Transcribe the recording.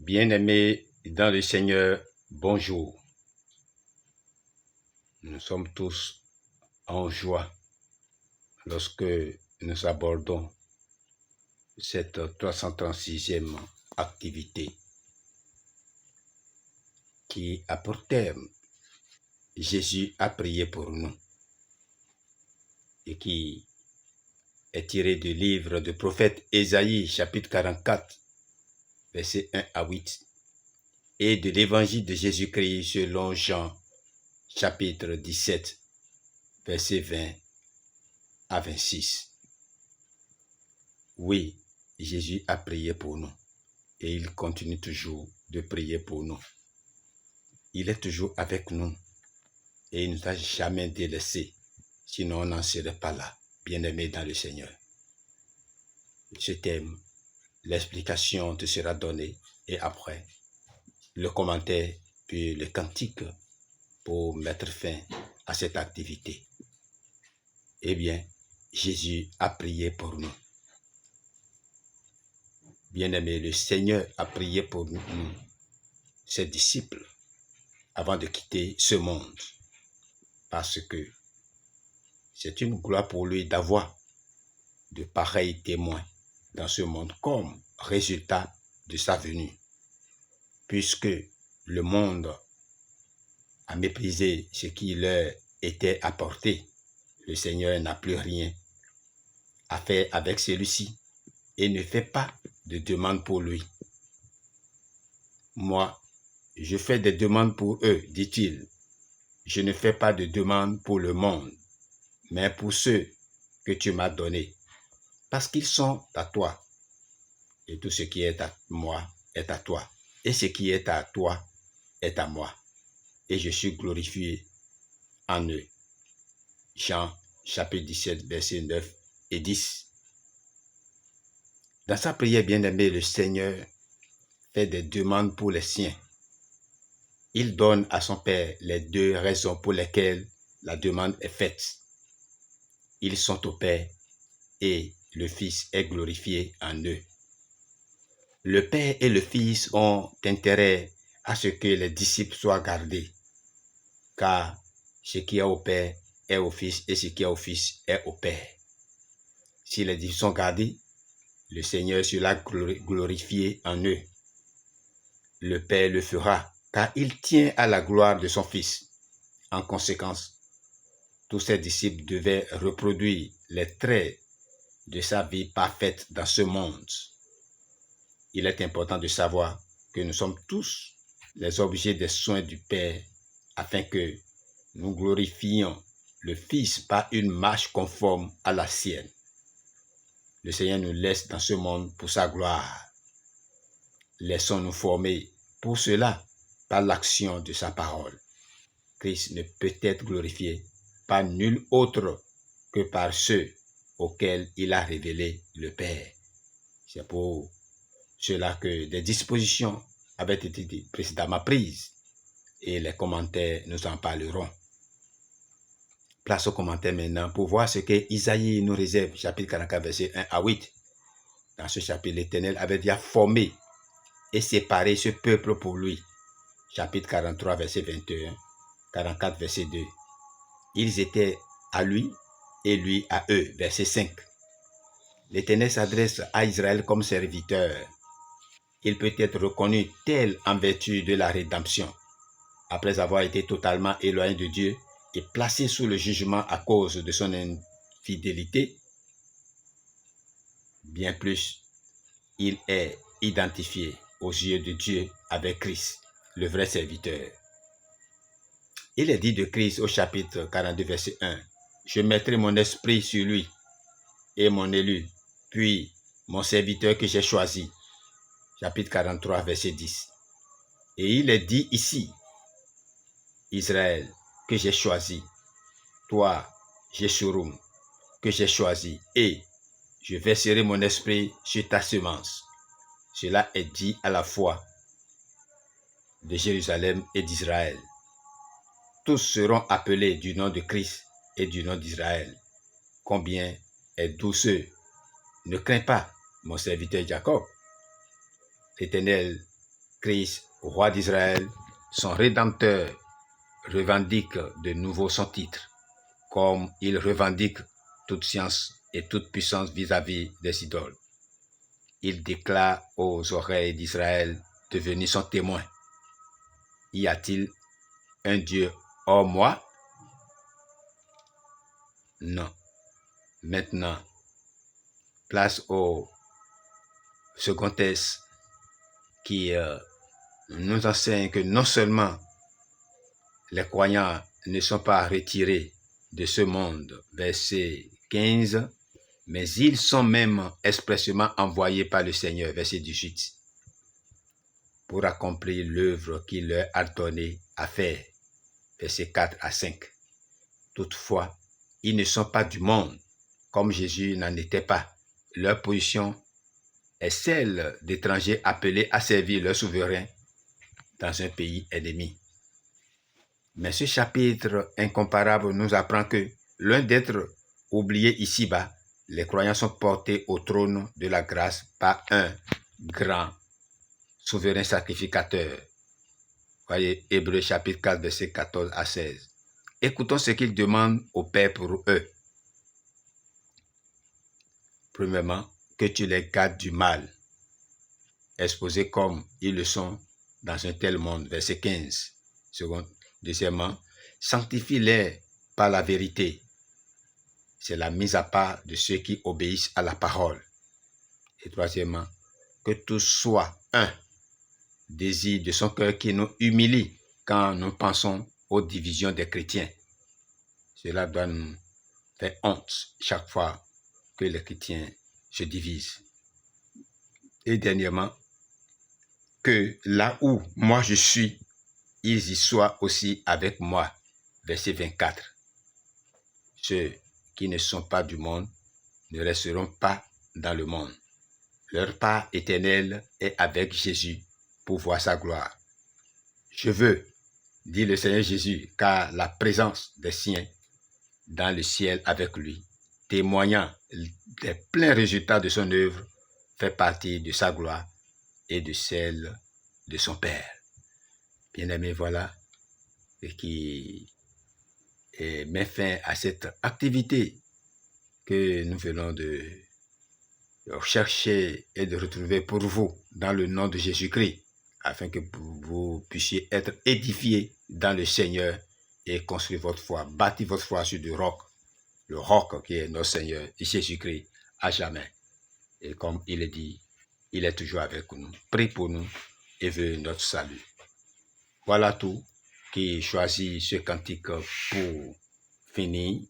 Bien-aimés dans le Seigneur, bonjour. Nous sommes tous en joie lorsque nous abordons cette 336e activité qui a pour terme Jésus a prié pour nous et qui est tiré du livre du prophète Ésaïe, chapitre 44, versets 1 à 8, et de l'évangile de Jésus-Christ selon Jean, chapitre 17, versets 20 à 26. Oui, Jésus a prié pour nous et il continue toujours de prier pour nous. Il est toujours avec nous et il ne nous a jamais délaissés, sinon on n'en serait pas là, bien-aimés dans le Seigneur. Ce thème, l'explication te sera donnée et après, le commentaire puis le cantique pour mettre fin à cette activité. Eh bien, Jésus a prié pour nous. Bien-aimés, le Seigneur a prié pour nous, ses disciples, avant de quitter ce monde, parce que c'est une gloire pour lui d'avoir de pareils témoins dans ce monde comme résultat de sa venue, puisque le monde a méprisé ce qui leur était apporté. Le Seigneur n'a plus rien à faire avec celui-ci et ne fait pas de demande pour lui. Moi, je fais des demandes pour eux, dit-il. Je ne fais pas de demande pour le monde, mais pour ceux que tu m'as donnés, parce qu'ils sont à toi. Et tout ce qui est à moi est à toi. Et ce qui est à toi est à moi. Et je suis glorifié en eux. Jean, chapitre 17, versets 9 et 10. Dans sa prière bien-aimée, le Seigneur fait des demandes pour les siens. Il donne à son Père les deux raisons pour lesquelles la demande est faite. Ils sont au Père et le Fils est glorifié en eux. Le Père et le Fils ont intérêt à ce que les disciples soient gardés, car ce qui est au Père est au Fils et ce qui est au Fils est au Père. Si les disciples sont gardés, le Seigneur sera glorifié en eux. Le Père le fera, car il tient à la gloire de son Fils. En conséquence, tous ses disciples devaient reproduire les traits de sa vie parfaite dans ce monde. Il est important de savoir que nous sommes tous les objets des soins du Père afin que nous glorifions le Fils par une marche conforme à la sienne. Le Seigneur nous laisse dans ce monde pour sa gloire. Laissons-nous former pour cela par l'action de sa parole. Christ ne peut être glorifié par nul autre que par ceux auxquels il a révélé le Père. C'est pour cela que des dispositions avaient été précédemment prises et les commentaires nous en parleront. Place aux commentaires maintenant pour voir ce que Isaïe nous réserve, chapitre 44, verset 1 à 8. Dans ce chapitre, l'Éternel avait déjà formé et séparé ce peuple pour lui. Chapitre 43, verset 21, 44, verset 2. Ils étaient à lui et lui à eux, verset 5. L'Éternel s'adresse à Israël comme serviteur. Il peut être reconnu tel en vertu de la rédemption, après avoir été totalement éloigné de Dieu et placé sous le jugement à cause de son infidélité. Bien plus, il est identifié aux yeux de Dieu avec Christ, le vrai serviteur. Il est dit de Christ au chapitre 42, verset 1, « Je mettrai mon esprit sur lui et mon élu, puis mon serviteur que j'ai choisi. » Chapitre 43, verset 10. Et il est dit ici, « Israël, que j'ai choisi, toi, Jeshurun, que j'ai choisi, et je verserai mon esprit sur ta semence. » Cela est dit à la fois de Jérusalem et d'Israël. Tous seront appelés du nom de Christ et du nom d'Israël. Combien est douceux. Ne crains pas, mon serviteur Jacob. L'Éternel Christ, roi d'Israël, son Rédempteur, revendique de nouveau son titre, comme il revendique toute science et toute puissance vis-à-vis des idoles. Il déclare aux oreilles d'Israël de venir son témoin. Y a-t-il un Dieu hors moi? Non. Maintenant, place au second texte qui nous enseigne que non seulement les croyants ne sont pas retirés de ce monde, verset 15, mais ils sont même expressément envoyés par le Seigneur, verset 18, pour accomplir l'œuvre qu'il leur a donné à faire, verset 4 à 5. Toutefois, ils ne sont pas du monde, comme Jésus n'en était pas. Leur position est celle d'étrangers appelés à servir leur souverain dans un pays ennemi. Mais ce chapitre incomparable nous apprend que, loin d'être oubliés ici-bas, les croyants sont portés au trône de la grâce par un grand souverain sacrificateur. Voyez Hébreux chapitre 4, verset 14 à 16. Écoutons ce qu'il demande au Père pour eux. Premièrement, que tu les gardes du mal, exposés comme ils le sont dans un tel monde, verset 15. Deuxièmement, sanctifie-les par la vérité. C'est la mise à part de ceux qui obéissent à la parole. Et troisièmement, que tous soient un. Désir de son cœur qui nous humilie quand nous pensons aux divisions des chrétiens. Cela doit nous faire honte chaque fois que les chrétiens se divisent. Et dernièrement, que là où moi je suis, ils y soient aussi avec moi. Verset 24. Ceux qui ne sont pas du monde ne resteront pas dans le monde. Leur part éternelle est avec Jésus pour voir sa gloire. Je veux, dit le Seigneur Jésus, car la présence des siens dans le ciel avec lui, témoignant des pleins résultats de son œuvre, fait partie de sa gloire et de celle de son Père. Bien-aimés, voilà ce qui met fin à cette activité que nous venons de chercher et de retrouver pour vous dans le nom de Jésus-Christ, afin que vous puissiez être édifiés dans le Seigneur et construire votre foi, bâtir votre foi sur du roc, le roc qui est notre Seigneur, Jésus-Christ, à jamais. Et comme il est dit, il est toujours avec nous. Prie pour nous et veut notre salut. Voilà tout qui choisit ce cantique pour finir